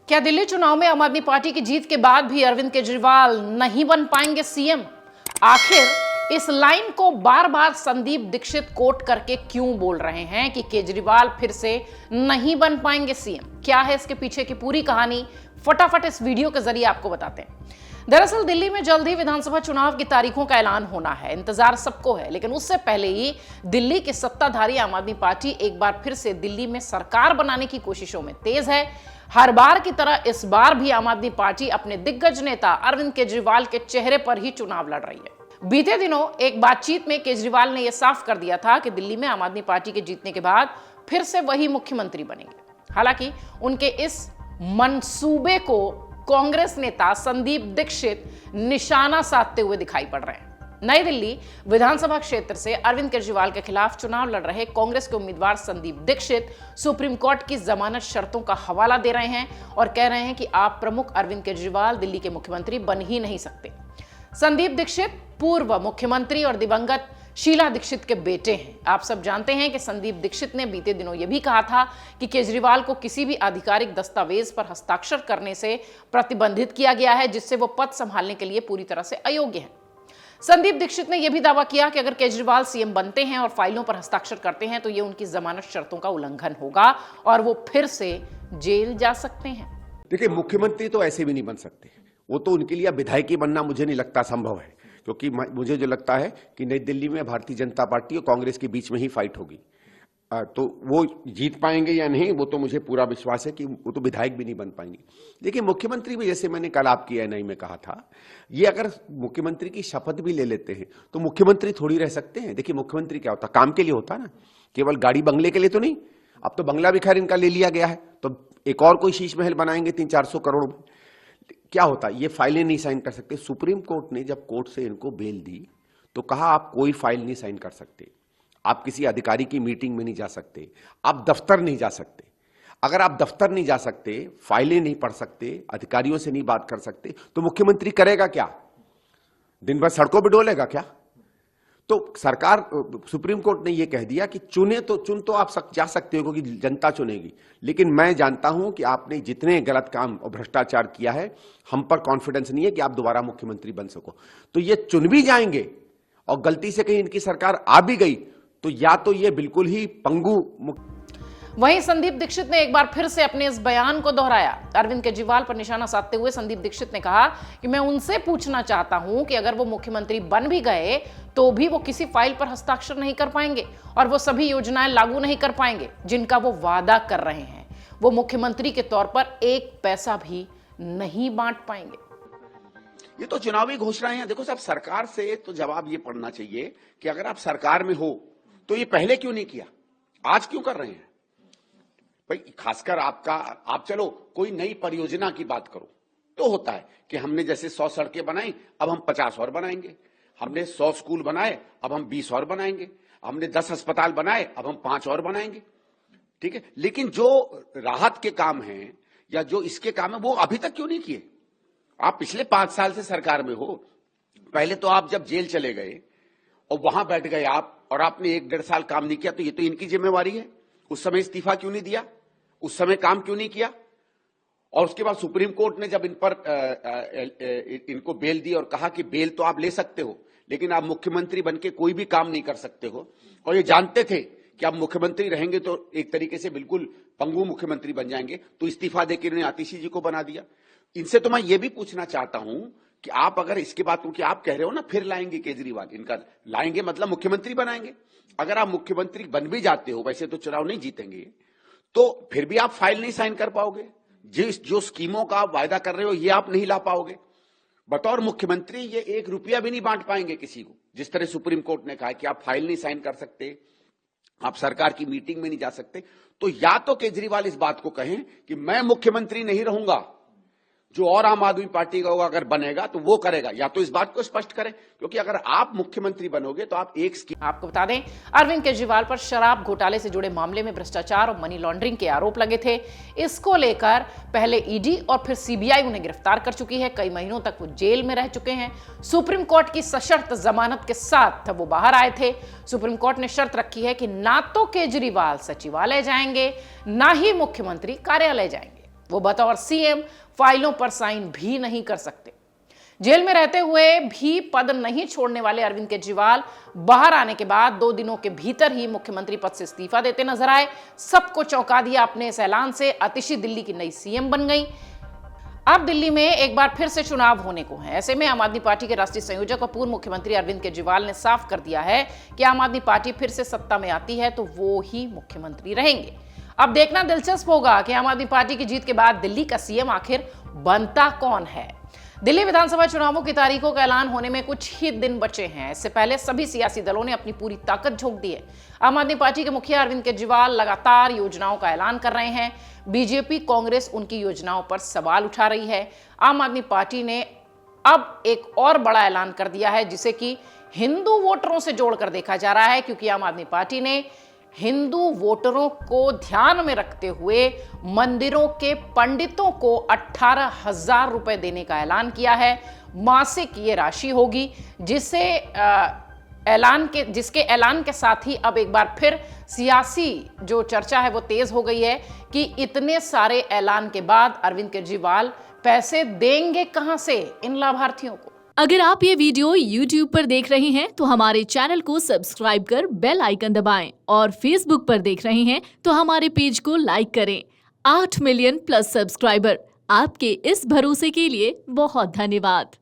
क्या दिल्ली चुनाव में आम आदमी पार्टी की जीत के बाद भी अरविंद केजरीवाल नहीं बन पाएंगे सीएम? आखिर इस लाइन को बार बार संदीप दीक्षित कोट करके क्यों बोल रहे हैं कि केजरीवाल फिर से नहीं बन पाएंगे सीएम? क्या है इसके पीछे की पूरी कहानी, फटाफट इस वीडियो के जरिए आपको बताते हैं। दरअसल दिल्ली में जल्द ही विधानसभा चुनाव की तारीखों का ऐलान होना है, इंतजार सबको है, लेकिन उससे पहले ही दिल्ली की सत्ताधारी आम आदमी पार्टी एक बार फिर से दिल्ली में सरकार बनाने की कोशिशों में तेज है। हर बार की तरह इस बार भी आम आदमी पार्टी अपने दिग्गज नेता अरविंद केजरीवाल के चेहरे पर ही चुनाव लड़ रही है। बीते दिनों एक बातचीत में केजरीवाल ने यह साफ कर दिया था कि दिल्ली में आम आदमी पार्टी के जीतने के बाद फिर से वही मुख्यमंत्री बनेंगे। हालांकि उनके इस मंसूबे को कांग्रेस नेता संदीप दीक्षित निशाना साधते हुए दिखाई पड़ रहे हैं। नई दिल्ली विधानसभा क्षेत्र से अरविंद केजरीवाल के खिलाफ चुनाव लड़ रहे कांग्रेस के उम्मीदवार संदीप दीक्षित सुप्रीम कोर्ट की जमानत शर्तों का हवाला दे रहे हैं और कह रहे हैं कि आप प्रमुख अरविंद केजरीवाल दिल्ली के मुख्यमंत्री बन ही नहीं सकते। संदीप दीक्षित पूर्व मुख्यमंत्री और दिवंगत शीला दीक्षित के बेटे हैं। आप सब जानते हैं कि संदीप दीक्षित ने बीते दिनों यह भी कहा था कि केजरीवाल को किसी भी आधिकारिक दस्तावेज पर हस्ताक्षर करने से प्रतिबंधित किया गया है, जिससे वो पद संभालने के लिए पूरी तरह से अयोग्य हैं। संदीप दीक्षित ने यह भी दावा किया कि अगर केजरीवाल सीएम बनते हैं और फाइलों पर हस्ताक्षर करते हैं तो यह उनकी जमानत शर्तों का उल्लंघन होगा और वो फिर से जेल जा सकते हैं। देखिए, मुख्यमंत्री तो ऐसे भी नहीं बन सकते। वो तो उनके लिए विधायकी बनना मुझे नहीं लगता संभव है, क्योंकि मुझे जो लगता है कि नई दिल्ली में भारतीय जनता पार्टी और कांग्रेस के बीच में ही फाइट होगी। तो वो जीत पाएंगे या नहीं, वो तो मुझे पूरा विश्वास है कि वो तो विधायक भी नहीं बन पाएंगे। देखिए, मुख्यमंत्री भी, जैसे मैंने कल आपकी एएनआई में कहा था, ये अगर मुख्यमंत्री की शपथ भी ले लेते हैं तो मुख्यमंत्री थोड़ी रह सकते हैं। देखिए, मुख्यमंत्री क्या होता, काम के लिए होता ना, केवल गाड़ी बंगले के लिए तो नहीं। अब तो बंगला भी खैर इनका ले लिया गया है, तो एक और कोई शीश महल बनाएंगे 300-400 करोड़ में। क्या होता, ये फाइलें नहीं साइन कर सकते। सुप्रीम कोर्ट ने जब कोर्ट से इनको बेल दी तो कहा आप कोई फाइल नहीं साइन कर सकते, आप किसी अधिकारी की मीटिंग में नहीं जा सकते, आप दफ्तर नहीं जा सकते। अगर आप दफ्तर नहीं जा सकते, फाइलें नहीं पढ़ सकते, अधिकारियों से नहीं बात कर सकते, तो मुख्यमंत्री करेगा क्या? दिन भर सड़कों पर डोलेगा क्या? तो सरकार, सुप्रीम कोर्ट ने यह कह दिया कि चुन तो आप जा सकते हो क्योंकि जनता चुनेगी, लेकिन मैं जानता हूं कि आपने जितने गलत काम और भ्रष्टाचार किया है, हम पर कॉन्फिडेंस नहीं है कि आप दोबारा मुख्यमंत्री बन सको। तो ये चुन भी जाएंगे और गलती से कहीं इनकी सरकार आ भी गई तो या तो ये बिल्कुल ही पंगु। वहीं संदीप दीक्षित ने एक बार फिर से अपने इस बयान को दोहराया। अरविंद केजरीवाल पर निशाना साधते हुए संदीप दीक्षित ने कहा कि मैं उनसे पूछना चाहता हूं कि अगर वो मुख्यमंत्री बन भी गए तो भी वो किसी फाइल पर हस्ताक्षर नहीं कर पाएंगे और वो सभी योजनाएं लागू नहीं कर पाएंगे जिनका वो वादा कर रहे हैं। वो मुख्यमंत्री के तौर पर एक पैसा भी नहीं बांट पाएंगे। ये तो चुनावी घोषणाएं हैं। देखो साहब, सरकार से तो जवाब ये पड़ना चाहिए कि अगर आप सरकार में हो तो ये पहले क्यों नहीं किया, आज क्यों कर रहे हैं भाई? खासकर आप चलो कोई नई परियोजना की बात करो तो होता है कि हमने जैसे 100 सड़कें बनाई, अब हम 50 और बनाएंगे। हमने 100 स्कूल बनाए, अब हम 20 और बनाएंगे। हमने 10 अस्पताल बनाए, अब हम 5 और बनाएंगे। ठीक है, लेकिन जो राहत के काम हैं या जो इसके काम है वो अभी तक क्यों नहीं किए? आप पिछले 5 साल से सरकार में हो। पहले तो आप जब जेल चले गए और वहां बैठ गए आप और आपने 1-1.5 साल काम नहीं किया, तो ये तो इनकी जिम्मेवारी है। उस समय इस्तीफा क्यों नहीं दिया, उस समय काम क्यों नहीं किया? और उसके बाद सुप्रीम कोर्ट ने जब इन पर इनको बेल दी और कहा कि बेल तो आप ले सकते हो, लेकिन आप मुख्यमंत्री बनके कोई भी काम नहीं कर सकते हो, और ये जानते थे कि आप मुख्यमंत्री रहेंगे तो एक तरीके से बिल्कुल पंगु मुख्यमंत्री बन जाएंगे, तो इस्तीफा देकर इन्होंने आतिशी जी को बना दिया। इनसे तो मैं ये भी पूछना चाहता हूं कि आप अगर इसके बाद, क्योंकि आप कह रहे हो ना फिर लाएंगे केजरीवाल, इनका लाएंगे मतलब मुख्यमंत्री बनाएंगे। अगर आप मुख्यमंत्री बन भी जाते हो, वैसे तो चुनाव नहीं जीतेंगे, तो फिर भी आप फाइल नहीं साइन कर पाओगे। जो स्कीमों का आप वायदा कर रहे हो ये आप नहीं ला पाओगे। बतौर मुख्यमंत्री ये 1 रुपया भी नहीं बांट पाएंगे किसी को। जिस तरह सुप्रीम कोर्ट ने कहा कि आप फाइल नहीं साइन कर सकते, आप सरकार की मीटिंग में नहीं जा सकते, तो या तो केजरीवाल इस बात को कहें कि मैं मुख्यमंत्री नहीं रहूंगा, जो और आम आदमी पार्टी का होगा अगर बनेगा तो वो करेगा, या तो इस बात को स्पष्ट करें, क्योंकि अगर आप मुख्यमंत्री बनोगे तो आप एक स्कीम। आपको बता दें, अरविंद केजरीवाल पर शराब घोटाले से जुड़े मामले में भ्रष्टाचार और मनी लॉन्ड्रिंग के आरोप लगे थे। इसको लेकर पहले ईडी और फिर सीबीआई उन्हें गिरफ्तार कर चुकी है। कई महीनों तक वो जेल में रह चुके हैं। सुप्रीम कोर्ट की सशर्त जमानत के साथ वो बाहर आए थे। सुप्रीम कोर्ट ने शर्त रखी है कि ना तो केजरीवाल सचिवालय जाएंगे, ना ही मुख्यमंत्री कार्यालय जाएंगे। वो बतौर सीएम फाइलों पर साइन भी नहीं कर सकते। जेल में रहते हुए भी पद नहीं छोड़ने वाले अरविंद केजरीवाल बाहर आने के बाद 2 दिनों के भीतर ही मुख्यमंत्री पद से इस्तीफा देते नजर आए। सबको चौंका दिया अपने इस ऐलान से। आतिशी दिल्ली की नई सीएम बन गई। अब दिल्ली में एक बार फिर से चुनाव होने को है। ऐसे में आम आदमी पार्टी के राष्ट्रीय संयोजक और पूर्व मुख्यमंत्री अरविंद केजरीवाल ने साफ कर दिया है कि आम आदमी पार्टी फिर से सत्ता में आती है तो वो ही मुख्यमंत्री रहेंगे। अब देखना दिलचस्प होगा कि आम आदमी पार्टी की जीत के बाद दिल्ली का सीएम आखिर बनता कौन है। दिल्ली विधानसभा चुनावों की तारीखों का ऐलान होने में कुछ ही दिन बचे हैं। इससे पहले सभी सियासी दलों ने अपनी पूरी ताकत झोंक दी है। आम आदमी पार्टी के मुखिया अरविंद केजरीवाल लगातार योजनाओं का ऐलान कर रहे हैं। बीजेपी कांग्रेस उनकी योजनाओं पर सवाल उठा रही है। आम आदमी पार्टी ने अब एक और बड़ा ऐलान कर दिया है जिसे कि हिंदू वोटरों से जोड़कर देखा जा रहा है, क्योंकि आम आदमी पार्टी ने हिंदू वोटरों को ध्यान में रखते हुए मंदिरों के पंडितों को 18,000 रुपए देने का ऐलान किया है। मासिक ये राशि होगी जिसके ऐलान के साथ ही अब एक बार फिर सियासी जो चर्चा है वो तेज हो गई है कि इतने सारे ऐलान के बाद अरविंद केजरीवाल पैसे देंगे कहां से इन लाभार्थियों को। अगर आप ये वीडियो YouTube पर देख रहे हैं तो हमारे चैनल को सब्सक्राइब कर बेल आइकन दबाएं और Facebook पर देख रहे हैं तो हमारे पेज को लाइक करें। 8 मिलियन प्लस सब्सक्राइबर, आपके इस भरोसे के लिए बहुत धन्यवाद।